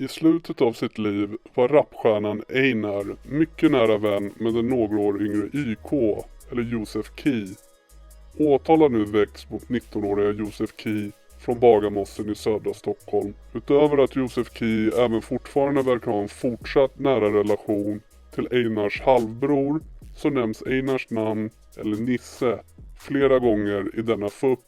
I slutet av sitt liv var rapstjärnan Einar mycket nära vän med den några år yngre YK, eller Josef Key. Åtal har nu väckts mot 19-åriga Josef Key från Bagarmossen i södra Stockholm. Utöver att Josef Key även fortfarande verkar ha en fortsatt nära relation till Einars halvbror, så nämns Einars namn, eller Nisse, flera gånger i denna FUP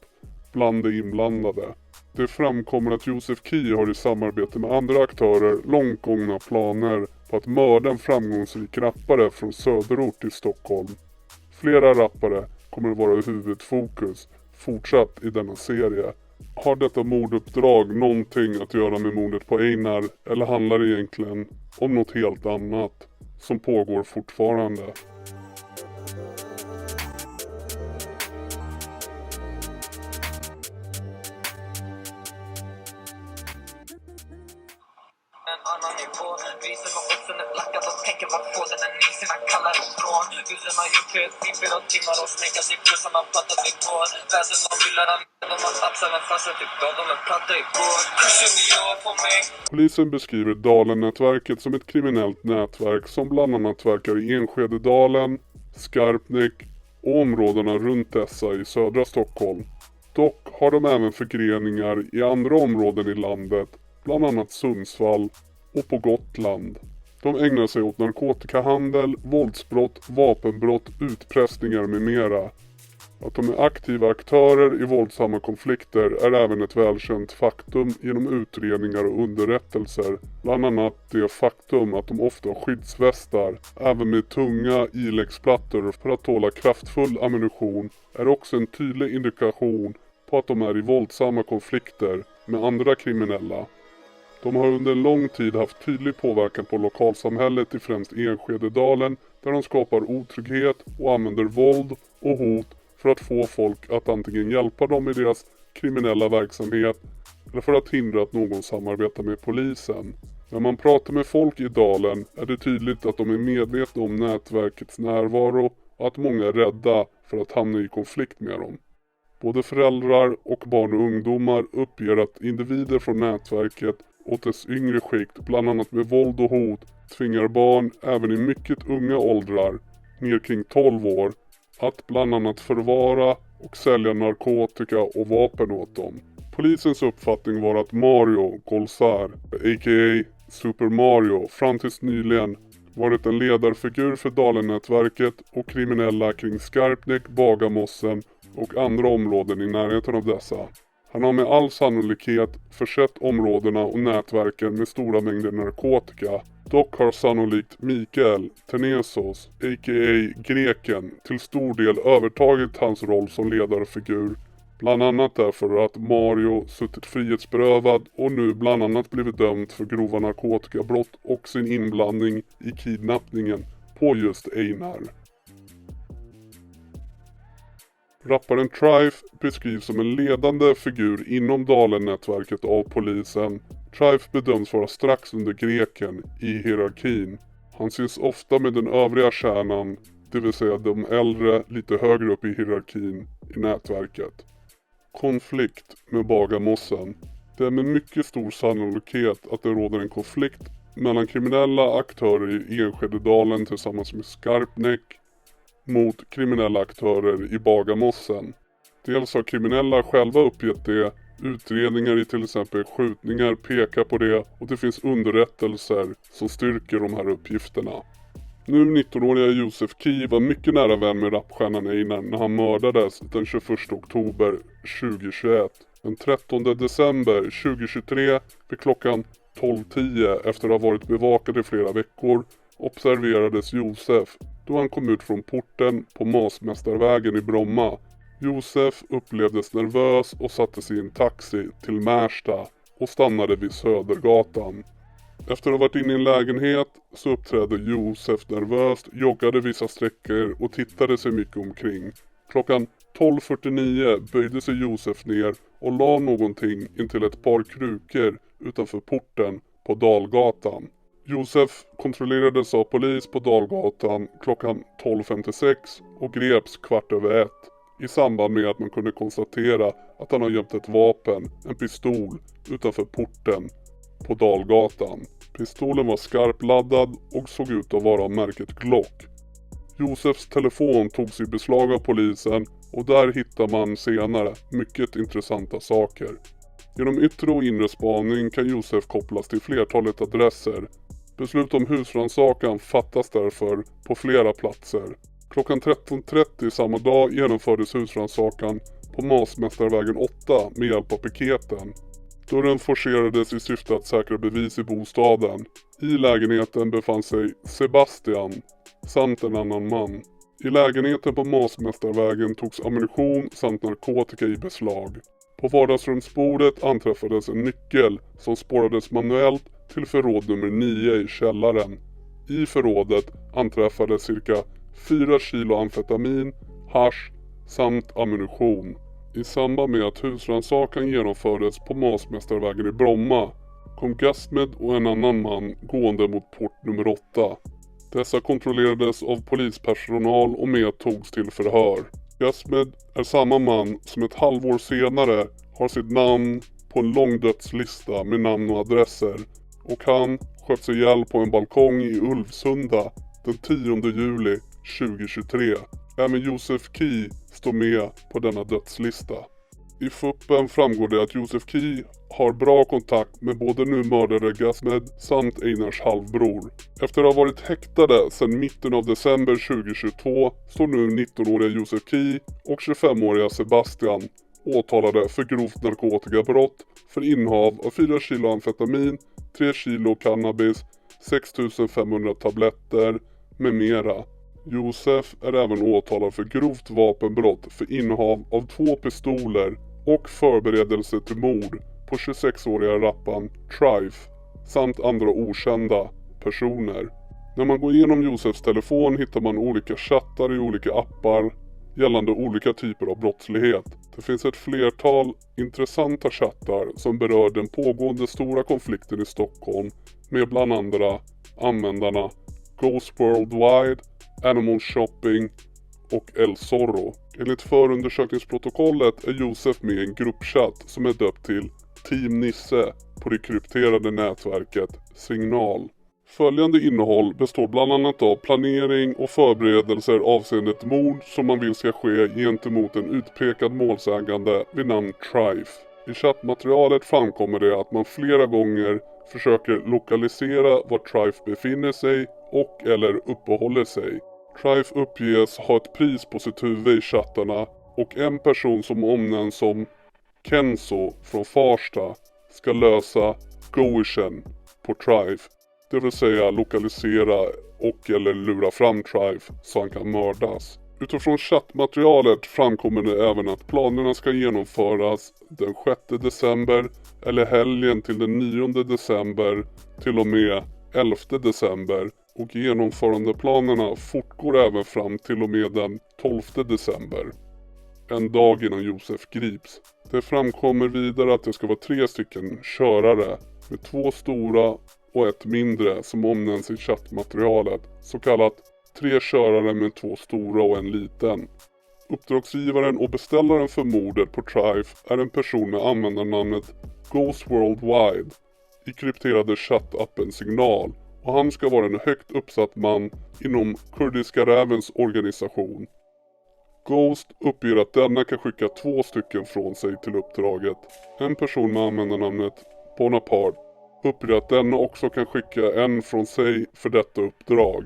bland de inblandade. Det framkommer att Josef Key har i samarbete med andra aktörer långt gångna planer på att mörda en framgångsrik rappare från söderort i Stockholm. Flera rappare kommer att vara huvudfokus fortsatt i denna serie. Har detta morduppdrag någonting att göra med mordet på Einar, eller handlar det egentligen om något helt annat som pågår fortfarande? En annan nivå, visen och skjutsen är lackad och tänker vart få den är ny sina kallar ifrån. Husen har gjort det, flipper och timmar och sminkat i plussarna plattat igår. Väsen de vill lära mig, de har tapsat men fastnat i blad, de är platta igår. Kursen jag på mig. Polisen beskriver Dalen-nätverket som ett kriminellt nätverk som bland annat verkar i Enskededalen, Skarpnäck och områdena runt dessa i södra Stockholm. Dock har de även förgreningar i andra områden i landet, bland annat Sundsvall och på Gotland. De ägnar sig åt narkotikahandel, våldsbrott, vapenbrott, utpressningar med mera. Att de är aktiva aktörer i våldsamma konflikter är även ett välkänt faktum genom utredningar och underrättelser. Bland annat det faktum att de ofta har skyddsvästar, även med tunga iläggsplattor för att tåla kraftfull ammunition, är också en tydlig indikation på att de är i våldsamma konflikter med andra kriminella. De har under lång tid haft tydlig påverkan på lokalsamhället i främst Enskededalen, där de skapar otrygghet och använder våld och hot för att få folk att antingen hjälpa dem i deras kriminella verksamhet eller för att hindra att någon samarbetar med polisen. När man pratar med folk i dalen är det tydligt att de är medvetna om nätverkets närvaro och att många är rädda för att hamna i konflikt med dem. Både föräldrar och barn och ungdomar uppger att individer från nätverket åt dess yngre skikt, bland annat med våld och hot, tvingar barn även i mycket unga åldrar, ner kring 12 år, att bland annat förvara och sälja narkotika och vapen åt dem. Polisens uppfattning var att Mario Golzar, a.k.a. Super Mario, fram tills nyligen varit en ledarfigur för Dalen-nätverket och kriminella kring Skarpnäck, Bagarmossen och andra områden i närheten av dessa. Han har med all sannolikhet försett områdena och nätverken med stora mängder narkotika. Dock har sannolikt Mikael Tenesos, a.k.a. Greken, till stor del övertagit hans roll som ledarfigur. Bland annat därför att Mario suttit frihetsberövad och nu bland annat blivit dömd för grova narkotikabrott och sin inblandning i kidnappningen på just Einar. Rapparen Trife beskrivs som en ledande figur inom Dalen-nätverket av polisen. Trife bedöms vara strax under Greken i hierarkin. Han ses ofta med den övriga kärnan, det vill säga de äldre lite högre upp i hierarkin i nätverket. Konflikt med Bagarmossen. Det är med mycket stor sannolikhet att det råder en konflikt mellan kriminella aktörer i Enskededalen tillsammans med Skarpnäck mot kriminella aktörer i Bagarmossen. Dels har kriminella själva uppgett det, utredningar i till exempel skjutningar pekar på det och det finns underrättelser som styrker de här uppgifterna. Nu 19-åriga Josef Key var mycket nära vän med rapstjärnan Einar när han mördades den 21 oktober 2021. Den 13 december 2023 vid klockan 12:10 efter att ha varit bevakad i flera veckor observerades Josef då han kom ut från porten på Masmästarvägen i Bromma. Josef upplevdes nervös och satte sig i en taxi till Märsta och stannade vid Södergatan. Efter att ha varit inne i en lägenhet så uppträdde Josef nervöst, joggade vissa sträckor och tittade sig mycket omkring. Klockan 12:49 böjde sig Josef ner och la någonting intill ett par krukor utanför porten på Dalgatan. Josef kontrollerades av polis på Dalgatan klockan 12:56 och greps 1:15 i samband med att man kunde konstatera att han har gömt ett vapen, en pistol, utanför porten på Dalgatan. Pistolen var skarpladdad och såg ut att vara av märket Glock. Josefs telefon togs i beslag av polisen och där hittar man senare mycket intressanta saker. Genom yttre och inre spaning kan Josef kopplas till flertalet adresser. Beslut om husrannsakan fattas därför på flera platser. Klockan 13.30 samma dag genomfördes husrannsakan på Masmästarvägen 8 med hjälp av piketen. Dörren forcerades i syfte att säkra bevis i bostaden. I lägenheten befann sig Sebastian samt en annan man. I lägenheten på Masmästarvägen togs ammunition samt narkotika i beslag. På vardagsrumsbordet anträffades en nyckel som spårades manuellt till förråd nummer 9 i källaren. I förrådet anträffades cirka 4 kilo amfetamin, hasch samt ammunition. I samband med att husrannsakan genomfördes på Masmästarvägen i Bromma kom Gasmed och en annan man gående mot port nummer 8. Dessa kontrollerades av polispersonal och medtogs till förhör. Gasmed är samma man som ett halvår senare har sitt namn på en lång dödslista med namn och adresser och han sköt sig ihjäl på en balkong i Ulvsunda den 10 juli 2023. Även Josef Key står med på denna dödslista. I fuppen framgår det att Josef Key har bra kontakt med både nu mördade Gasmed samt Einars halvbror. Efter att ha varit häktade sedan mitten av december 2022 står nu 19-åriga Josef Key och 25-åriga Sebastian åtalade för grovt narkotikabrott för innehav av 4 kilo amfetamin, 3 kilo cannabis, 6500 tabletter med mera. Josef är även åtalad för grovt vapenbrott för innehav av 2 pistoler och förberedelse till mord på 26-åriga rappan Trife samt andra okända personer. När man går igenom Josefs telefon hittar man olika chattar i olika appar gällande olika typer av brottslighet. Det finns ett flertal intressanta chattar som berör den pågående stora konflikten i Stockholm med bland andra användarna Ghost Worldwide, Animal Shopping och El Zorro. Enligt förundersökningsprotokollet är Josef med i en gruppchatt som är döpt till Team Nisse på det krypterade nätverket Signal. Följande innehåll består bland annat av planering och förberedelser avseende ett mord som man vill ska ske gentemot en utpekad målsägande vid namn Trife. I chattmaterialet framkommer det att man flera gånger försöker lokalisera var Trife befinner sig och eller uppehåller sig. Trife uppges ha ett pris på sitt huvud i chattarna och en person som omnämns som Kenzo från Farsta ska lösa Goischen på Trife. Det vill säga lokalisera och eller lura fram Trife så han kan mördas. Utifrån chattmaterialet framkommer det även att planerna ska genomföras den 6 december eller helgen till den 9 december till och med 11 december och genomförandeplanerna fortgår även fram till och med den 12 december. En dag innan Josef grips. Det framkommer vidare att det ska vara 3 stycken körare med 2 stora och ett mindre som omnämns i chattmaterialet. Så kallat 3 körare med 2 stora och en liten. Uppdragsgivaren och beställaren för mordet på Trife är en person med användarnamnet Ghost Worldwide i krypterade chattappen Signal och han ska vara en högt uppsatt man inom Kurdiska rävens organisation. Ghost uppger att denna kan skicka 2 stycken från sig till uppdraget. En person med användarnamnet Bonaparte uppger att denna också kan skicka en från sig för detta uppdrag.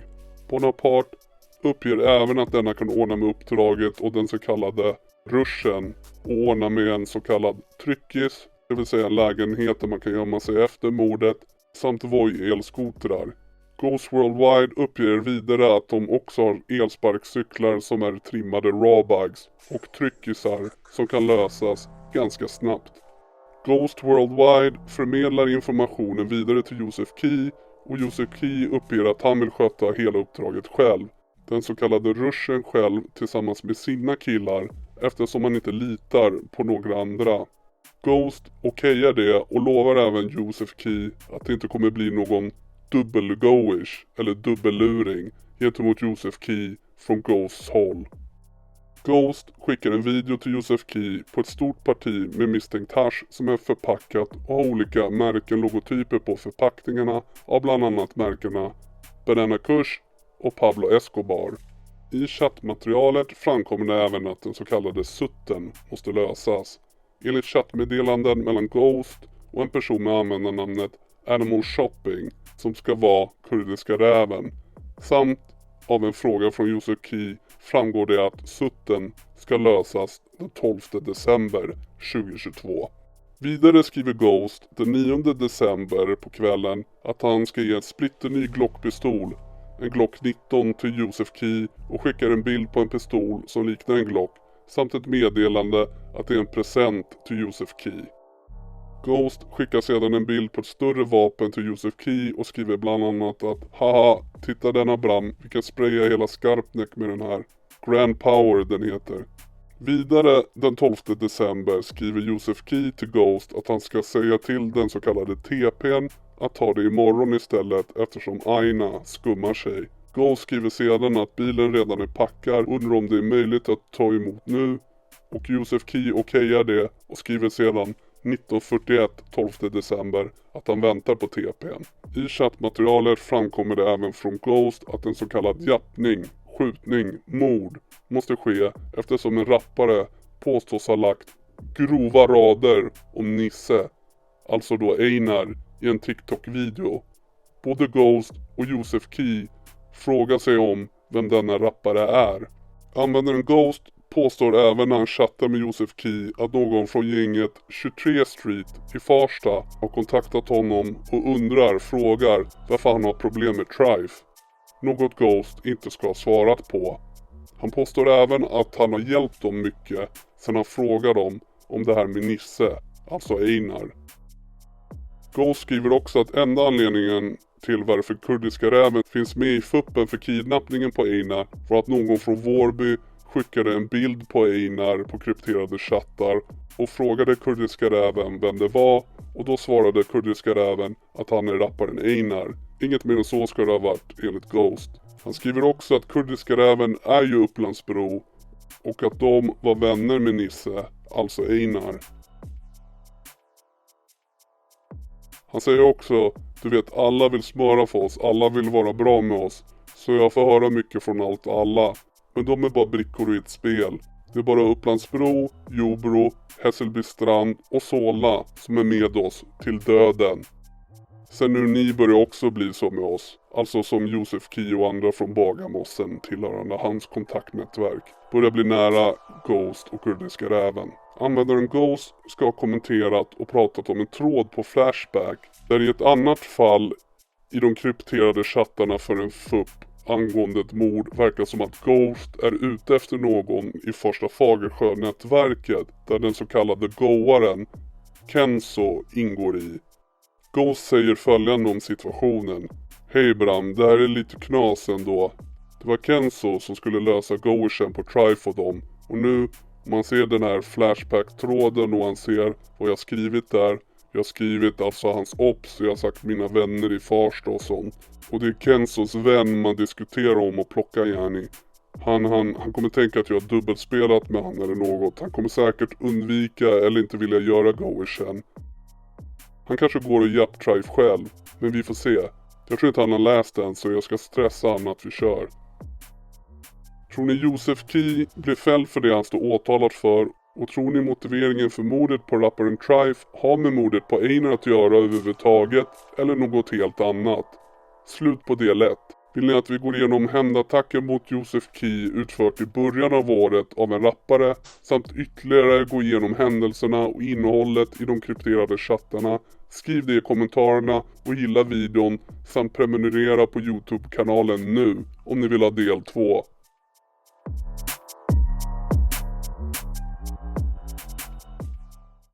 Bonaparte uppger även att denna kan ordna med uppdraget och den så kallade ruschen och ordna med en så kallad tryckis, det vill säga en lägenhet där man kan gömma sig efter mordet, samt Voi-elskotrar. Ghost Worldwide uppger vidare att de också har elsparkcyklar som är trimmade rawbugs och tryckisar som kan lösas ganska snabbt. Ghost Worldwide förmedlar informationen vidare till Josef Key och Josef Key uppger att han vill sköta hela uppdraget själv. Den så kallade ruschen själv tillsammans med sina killar eftersom man inte litar på några andra. Ghost okejar det och lovar även Josef Key att det inte kommer bli någon dubbelgoish eller dubbelluring gentemot Josef Key från Ghosts håll. Ghost skickar en video till Joseph Key på ett stort parti med misstänkt hasch som är förpackat och har olika märken-logotyper på förpackningarna av bland annat märkena Banana Kush och Pablo Escobar. I chattmaterialet framkommer det även att den så kallade sutten måste lösas. Enligt chattmeddelanden mellan Ghost och en person med användarnamnet Animal Shopping som ska vara kurdiska räven samt av en fråga från Joseph Key framgår det att sutten ska lösas den 12 december 2022. Vidare skriver Ghost den 9 december på kvällen att han ska ge en splitterny Glock-pistol, en Glock 19 till Joseph Key och skickar en bild på en pistol som liknar en Glock samt ett meddelande att det är en present till Joseph Key. Ghost skickar sedan en bild på ett större vapen till Joseph Key och skriver bland annat att haha, titta denna Bram, vi kan spraya hela Skarpnäck med den här. Grand Power den heter. Vidare den 12 december skriver Joseph Key till Ghost att han ska säga till den så kallade TP:n att ta det imorgon istället eftersom Aina skummar sig. Ghost skriver sedan att bilen redan är packad, undrar om det är möjligt att ta emot nu och Joseph Key okejar det och skriver sedan 1941 12 december att han väntar på TP:n. I chattmaterialet framkommer det även från Ghost att en så kallad jappning, skjutning, mord måste ske eftersom en rappare påstås ha lagt grova rader om Nisse, alltså då Einar, i en TikTok-video. Både Ghost och Joseph Key frågar sig om vem denna rappare är. Användaren Ghost påstår även när han chattar med Joseph Key att någon från gänget 23 Street i Farsta har kontaktat honom och frågar varför han har problem med Trife. Något Ghost inte ska ha svarat på. Han påstår även att han har hjälpt dem mycket sedan han frågade dem om det här med Nisse, alltså Einar. Ghost skriver också att enda anledningen till varför kurdiska räven finns med i fuppen för kidnappningen på Einar var att någon från Vårby skickade en bild på Einar på krypterade chattar och frågade kurdiska räven vem det var och då svarade kurdiska räven att han är rapparen Einar. Inget mer än så ska det ha varit enligt Ghost. Han skriver också att kurdiska räven är ju Upplandsbro och att de var vänner med Nisse, alltså Einar. Han säger också, du vet alla vill smöra för oss, alla vill vara bra med oss, så jag får höra mycket från allt och alla. Men de är bara brickor i ett spel. Det är bara Upplandsbro, Jobro, Hässelbystrand och Solna som är med oss till döden. Sen nu ni börjar också bli så med oss, alltså som Joseph Key och andra från Bagarmossen tillhörande hans kontaktnätverk, börjar bli nära Ghost och kurdiska räven. Användaren Ghost ska ha kommenterat och pratat om en tråd på Flashback, där i ett annat fall i de krypterade chattarna för en FUP angående ett mord verkar som att Ghost är ute efter någon i första Fagersjö-nätverket där den så kallade goaren Kenzo ingår i. Ghost säger följande om situationen. Hej Bram, det här är lite knas ändå. Det var Kenzo som skulle lösa goersen på Trife och dem. Och nu, om man ser den här Flashback-tråden och han ser vad jag skrivit där. Jag har skrivit alltså hans ops, jag har sagt mina vänner i Farsta och sånt. Och det är Kenzos vän man diskuterar om och plocka Jani. Han kommer tänka att jag har dubbelspelat med han eller något. Han kommer säkert undvika eller inte vilja göra goersen. Han kanske går och japp Trife själv, men vi får se. Jag tror inte han har läst den så jag ska stressa han att vi kör. Tror ni Joseph Key blir fälld för det han står åtalat för? Och tror ni motiveringen för mordet på rapparen Trife har med mordet på Einar att göra överhuvudtaget eller något helt annat? Slut på del 1. Vill ni att vi går igenom hämndattacker mot Joseph Key utfört i början av året av en rappare samt ytterligare gå igenom händelserna och innehållet i de krypterade chattarna? Skriv det i kommentarerna och gilla videon samt prenumerera på YouTube-kanalen nu om ni vill ha del 2.